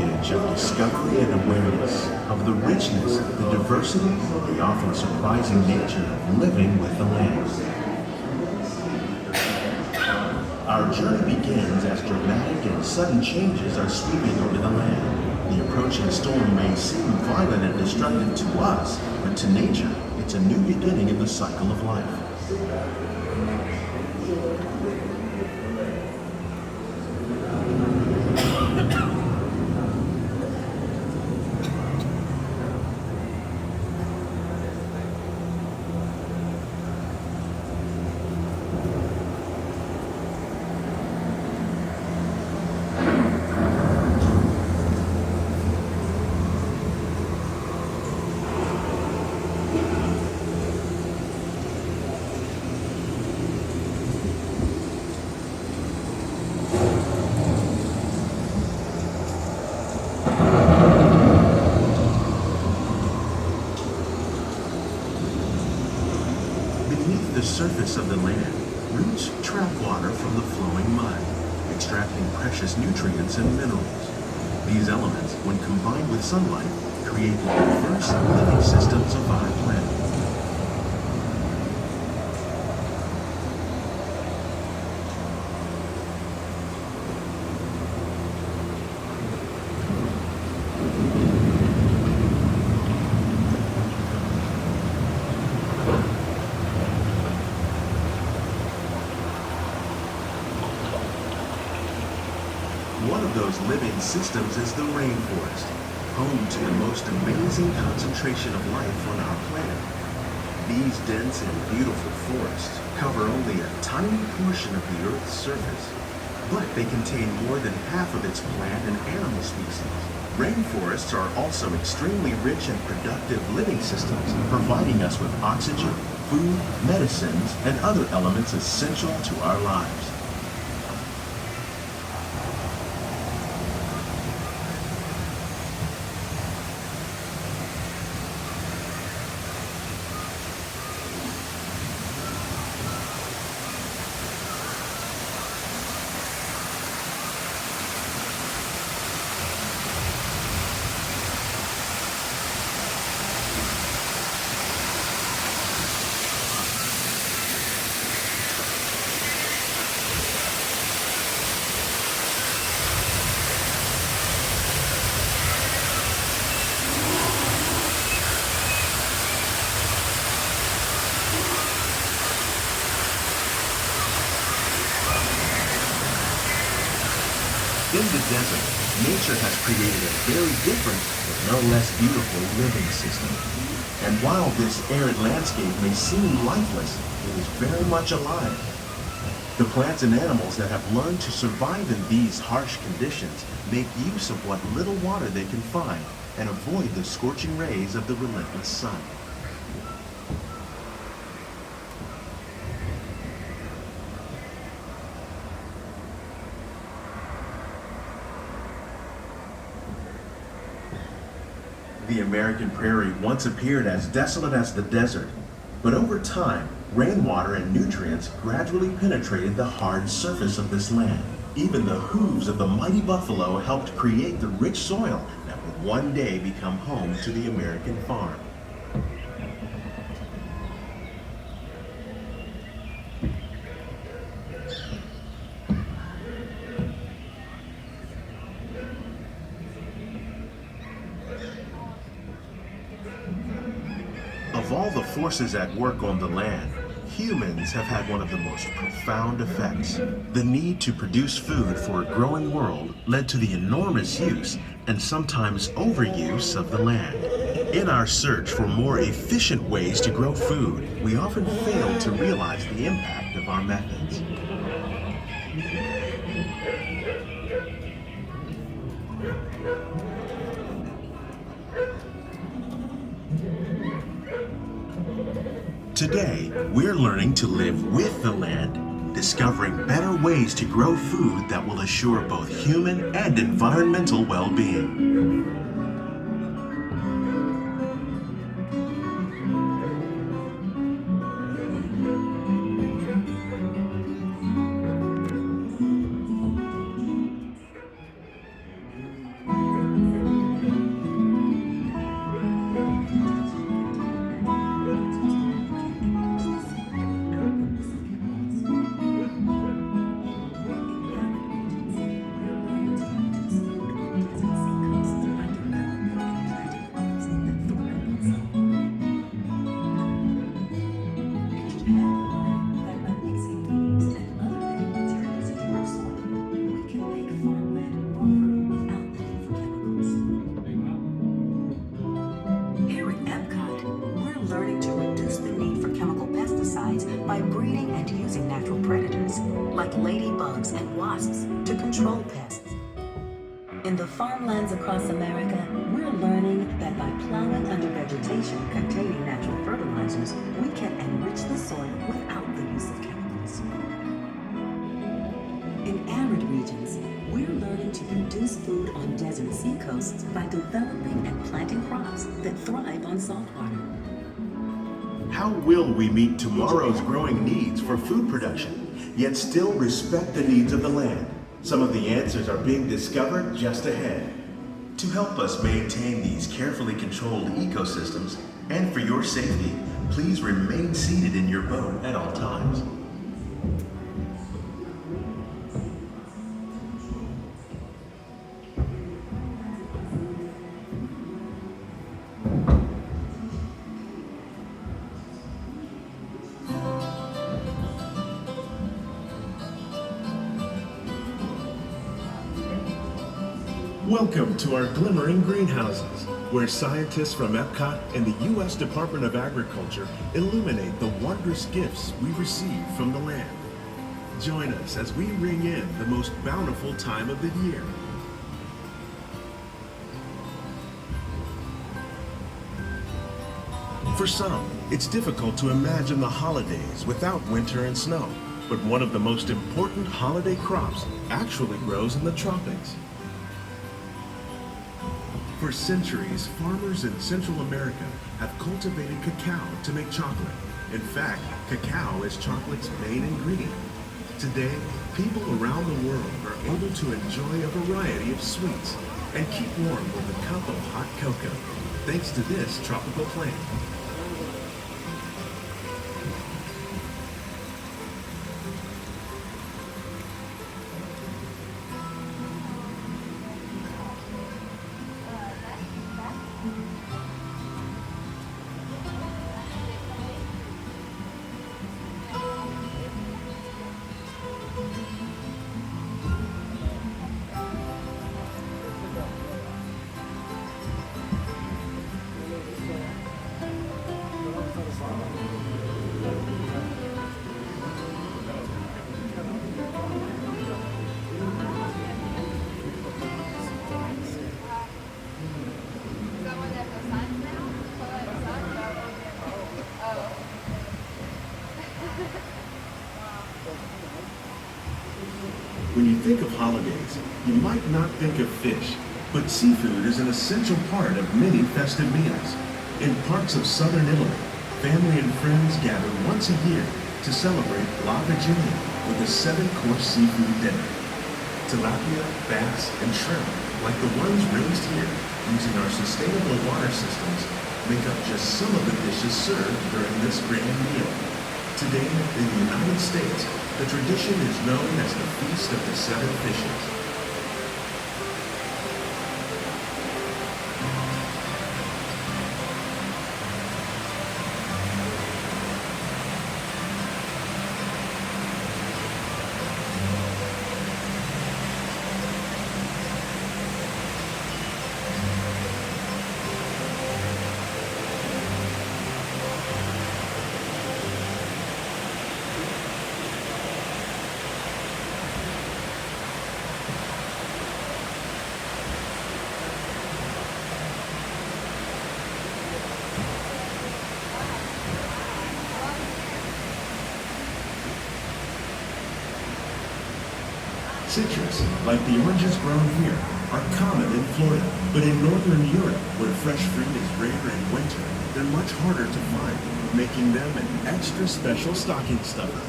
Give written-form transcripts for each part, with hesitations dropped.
voyage of discovery and awareness of the richness, the diversity, the often surprising nature of living with the land. Our journey begins as dramatic and sudden changes are sweeping over the land. The approaching storm may seem violent and destructive to us, but to nature, it's a new beginning in the cycle of life. Beneath the surface of the land, roots trap water from the flowing mud, extracting precious nutrients and minerals. These elements, when combined with sunlight, create the diverse living systems of our planet. One of those living systems is the rainforest, home to the most amazing concentration of life on our planet. These dense and beautiful forests cover only a tiny portion of the Earth's surface, but they contain more than half of its plant and animal species. Rainforests are also extremely rich and productive living systems, providing us with oxygen, food, medicines, and other elements essential to our lives. In the desert, nature has created a very different, but no less beautiful living system. And while this arid landscape may seem lifeless, it is very much alive. The plants and animals that have learned to survive in these harsh conditions make use of what little water they can find and avoid the scorching rays of the relentless sun. The American prairie once appeared as desolate as the desert, but over time, rainwater and nutrients gradually penetrated the hard surface of this land. Even the hooves of the mighty buffalo helped create the rich soil that would one day become home to the American farm. Of all the forces at work on the land, humans have had one of the most profound effects. The need to produce food for a growing world led to the enormous use and sometimes overuse of the land. In our search for more efficient ways to grow food, we often fail to realize the impact of our methods. Today, we're learning to live with the land, discovering better ways to grow food that will assure both human and environmental well-being. By mixing leaves and other living materials into our soil, we can make farmland more fertile without the need for chemicals. Here at Epcot, we're learning to reduce the need for chemical pesticides by breeding and using natural predators, like ladybugs and wasps, to control pests. In the farmlands across America, we're learning that by plowing under vegetation containing natural fertilizers, we can enrich the soil without the use of chemicals. In arid regions, we're learning to produce food on desert seacoasts by developing and planting crops that thrive on saltwater. How will we meet tomorrow's growing needs for food production, yet still respect the needs of the land? Some of the answers are being discovered just ahead. To help us maintain these carefully controlled ecosystems, and for your safety, please remain seated in your boat at all times. Welcome to our glimmering greenhouses, where scientists from Epcot and the U.S. Department of Agriculture illuminate the wondrous gifts we receive from the land. Join us as we ring in the most bountiful time of the year. For some, it's difficult to imagine the holidays without winter and snow, but one of the most important holiday crops actually grows in the tropics. For centuries, farmers in Central America have cultivated cacao to make chocolate. In fact, cacao is chocolate's main ingredient. Today, people around the world are able to enjoy a variety of sweets and keep warm with a cup of hot cocoa, thanks to this tropical plant. When you think of holidays, you might not think of fish, but seafood is an essential part of many festive meals. In parts of southern Italy, family and friends gather once a year to celebrate La Vigilia with a 7-course seafood dinner. Tilapia, bass, and shrimp, like the ones raised here using our sustainable water systems, make up just some of the dishes served during this grand meal. Today, in the United States, the tradition is known as the Feast of the Seven Fishes. Citrus, like the oranges grown here, are common in Florida, but in northern Europe, where fresh fruit is rare in winter, they're much harder to find, making them an extra special stocking stuffer.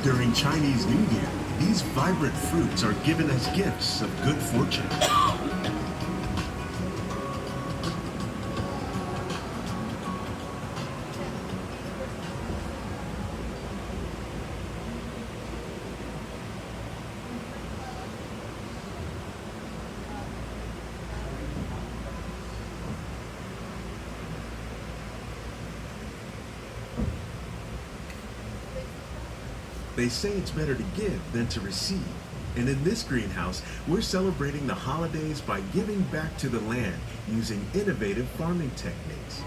During Chinese New Year, these vibrant fruits are given as gifts of good fortune. They say it's better to give than to receive. And in this greenhouse, we're celebrating the holidays by giving back to the land using innovative farming techniques.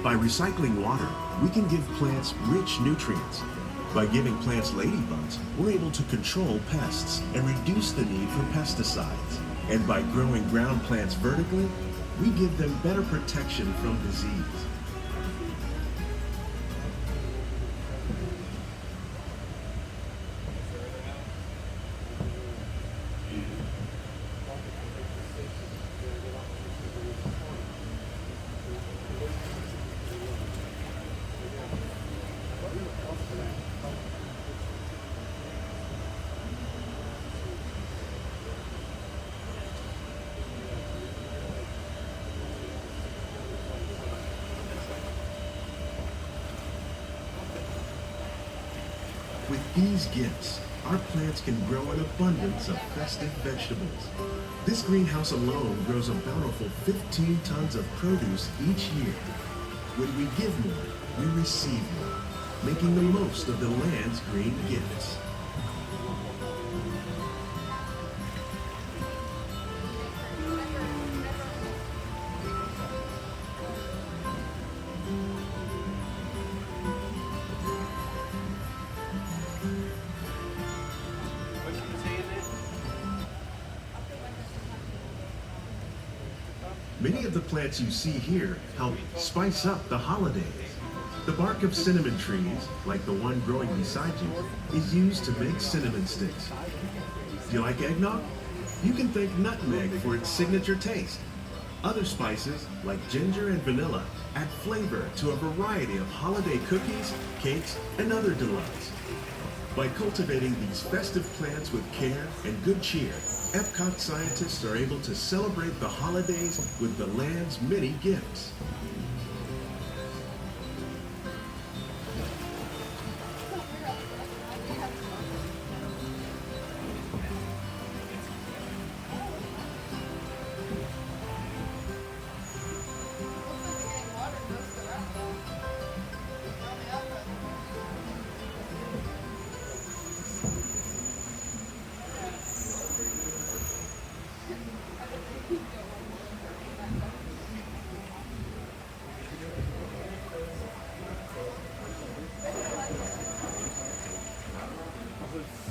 By recycling water, we can give plants rich nutrients. By giving plants ladybugs, we're able to control pests and reduce the need for pesticides. And by growing ground plants vertically, we give them better protection from disease. With these gifts, our plants can grow an abundance of festive vegetables. This greenhouse alone grows a bountiful 15 tons of produce each year. When we give more, we receive more, making the most of the land's green gifts. Many of the plants you see here help spice up the holidays. The bark of cinnamon trees, like the one growing beside you, is used to make cinnamon sticks. Do you like eggnog? You can thank nutmeg for its signature taste. Other spices, like ginger and vanilla, add flavor to a variety of holiday cookies, cakes, and other delights. By cultivating these festive plants with care and good cheer, Epcot scientists are able to celebrate the holidays with the land's many gifts.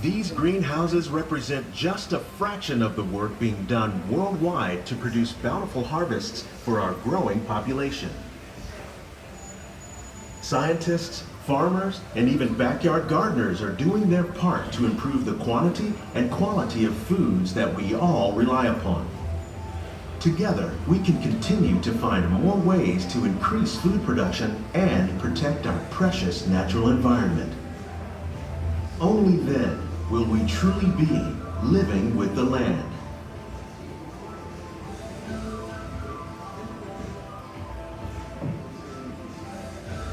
These greenhouses represent just a fraction of the work being done worldwide to produce bountiful harvests for our growing population. Scientists, farmers, and even backyard gardeners are doing their part to improve the quantity and quality of foods that we all rely upon. Together, we can continue to find more ways to increase food production and protect our precious natural environment. Only then will we truly be living with the land.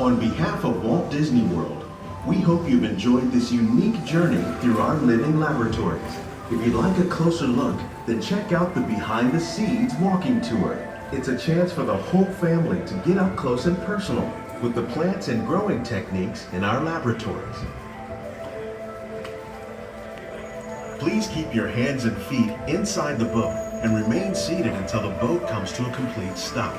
On behalf of Walt Disney World, we hope you've enjoyed this unique journey through our living laboratories. If you'd like a closer look, then check out the Behind the Scenes walking tour. It's a chance for the whole family to get up close and personal with the plants and growing techniques in our laboratories. Please keep your hands and feet inside the boat and remain seated until the boat comes to a complete stop.